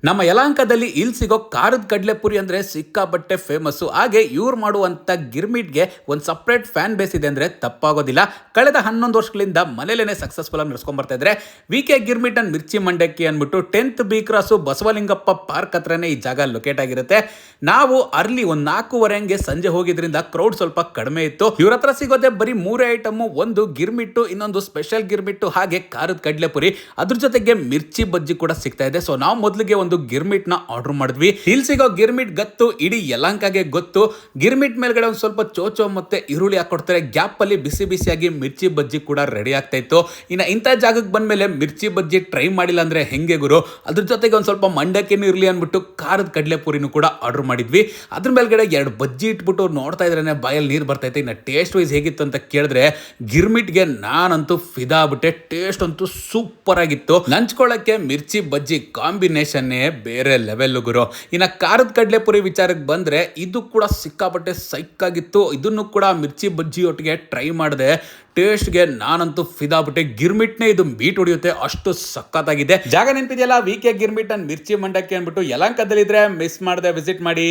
ನಮ್ಮ ಯಲಹಂಕದಲ್ಲಿ ಇಲ್ಲಿ ಸಿಗೋ ಖಾರದ ಕಡಲೆಪುರಿ ಅಂದ್ರೆ ಸಿಕ್ಕಾಪಟ್ಟೆ ಫೇಮಸ್. ಹಾಗೆ ಇವ್ರು ಮಾಡುವಂತ ಗಿರ್ಮಿಟ್ಗೆ ಒಂದು ಸಪ್ರೇಟ್ ಫ್ಯಾನ್ ಬೇಸ್ ಇದೆ ಅಂದ್ರೆ ತಪ್ಪಾಗೋದಿಲ್ಲ. ಕಳೆದ 11 ವರ್ಷಗಳಿಂದ ಮನೇಲೇನೆ ಸಕ್ಸಸ್ಫುಲ್ ಆಗಿ ನಡೆಸ್ಕೊಂಡ್ ಬರ್ತಾ ಇದ್ರೆ ವಿ.ಕೆ. ಗಿರ್ಮಿಟ್ ಅಂಡ್ ಮಿರ್ಚಿ ಮಂಡಕ್ಕಿ ಅಂದ್ಬಿಟ್ಟು 10th B cross Basavalingappa park ಹತ್ರನೇ ಈ ಜಾಗ ಲೊಕೇಟ್ ಆಗಿರುತ್ತೆ. ನಾವು ಅರ್ಲಿ ಒಂದು 4:15 ಹಂಗೆ ಸಂಜೆ ಹೋಗಿದ್ರಿಂದ ಕ್ರೌಡ್ ಸ್ವಲ್ಪ ಕಡಿಮೆ ಇತ್ತು. ಇವ್ರ ಹತ್ರ ಸಿಗೋದೆ ಬರೀ 3 ಐಟಮ್, ಒಂದು ಗಿರ್ಮಿಟ್ಟು, ಇನ್ನೊಂದು ಸ್ಪೆಷಲ್ ಗಿರ್ಮಿಟ್ಟು, ಹಾಗೆ ಖಾರದ ಕಡಲೆಪುರಿ, ಅದ್ರ ಜೊತೆಗೆ ಮಿರ್ಚಿ ಬಜ್ಜಿ ಕೂಡ ಸಿಗ್ತಾ ಇದೆ. ಸೊ ನಾವು ಮೊದಲಿಗೆ ಒಂದು ಗಿರ್ಮಿಟ್ ನ ಆರ್ಡರ್ ಮಾಡಿದ್ವಿ. ಇಲ್ಲಿ ಸಿಗೋ ಗಿರ್ಮಿಟ್ ಗತ್ತು ಇಡೀ ಯಲಹಂಕಗೆ ಗೊತ್ತು. ಗಿರ್ಮಿಟ್ ಮೇಲ್ಗಡೆ ಒಂದು ಸ್ವಲ್ಪ ಚೋಚೋ ಮತ್ತೆ ಈರುಳ್ಳಿ ಹಾಕೊಡ್ತಾರೆ. ಗ್ಯಾಪ್ ಅಲ್ಲಿ ಬಿಸಿ ಬಿಸಿಯಾಗಿ ಮಿರ್ಚಿ ಬಜ್ಜಿ ಕೂಡ ರೆಡಿ ಆಗ್ತಾ ಇತ್ತು. ಇನ್ನ ಇಂಥ ಜಾಗಕ್ಕೆ ಬಂದ್ಮೇಲೆ ಮಿರ್ಚಿ ಬಜ್ಜಿ ಟ್ರೈ ಮಾಡಿಲ್ಲ ಅಂದ್ರೆ ಹೆಂಗೆ ಗುರು? ಅದ್ರ ಜೊತೆಗೆ ಒಂದು ಸ್ವಲ್ಪ ಮಂಡಕ್ಕಿನೂ ಇರ್ಲಿ ಅಂದ್ಬಿಟ್ಟು ಖಾರದ ಕಡಲೆಪುರಿನೂ ಕೂಡ ಆರ್ಡರ್ ಮಾಡಿದ್ವಿ. ಅದ್ರ ಮೇಲ್ಗಡೆ 2 ಬಜ್ಜಿ ಇಟ್ಬಿಟ್ಟು ನೋಡ್ತಾ ಇದ್ರೇನೆ ಬಾಯಲ್ಲಿ ನೀರು ಬರ್ತೈತೆ. ಇನ್ನು ಟೇಸ್ಟ್ ವೈಸ್ ಹೇಗಿತ್ತು ಅಂತ ಕೇಳಿದ್ರೆ ಗಿರ್ಮಿಟ್ಗೆ ನಾನಂತೂ ಫಿದಾ ಆಗ್ಬಿಟ್ಟೆ. ಟೇಸ್ಟ್ ಅಂತೂ ಸೂಪರ್ ಆಗಿತ್ತು. ನಂಚ್ಕೊಳ್ಳಕ್ಕೆ ಮಿರ್ಚಿ ಬಜ್ಜಿ ಕಾಂಬಿನೇಷನ್ ಬೇರೆ ಲೆವೆಲ್ ಗುರು. ಇನ್ನು ಖಾರದ ಕಡಲೆಪುರಿ ವಿಚಾರಕ್ಕೆ ಬಂದ್ರೆ ಇದು ಕೂಡ ಸಿಕ್ಕಾಪಟ್ಟೆ ಸೈಕಾಗಿತ್ತು. ಇದನ್ನು ಕೂಡ ಮಿರ್ಚಿ ಬಜ್ಜಿ ಒಟ್ಟಿಗೆ ಟ್ರೈ ಮಾಡಿದೆ. ಟೇಸ್ಟ್ಗೆ ನಾನಂತೂ ಫಿದಾ ಬಿಟ್ಟೆ. ಗಿರ್ಮಿಟ್ನೇ ಇದು ಬೀಟ್ ಹೊಡಿಯುತ್ತೆ, ಅಷ್ಟು ಸಖತ್ತಾಗಿದೆ. ಜಾಗ ನೆನಪಿದೆಯಲ್ಲ, ವಿ.ಕೆ. ಗಿರ್ಮಿಟ್ ಅಂಡ್ ಮಿರ್ಚಿ ಮಂಡಕ್ಕಿ ಅಂದ್ಬಿಟ್ಟು ಯಲಹಂಕದಲ್ಲಿದ್ರೆ ಮಿಸ್ ಮಾಡದೆ ವಿಸಿಟ್ ಮಾಡಿ.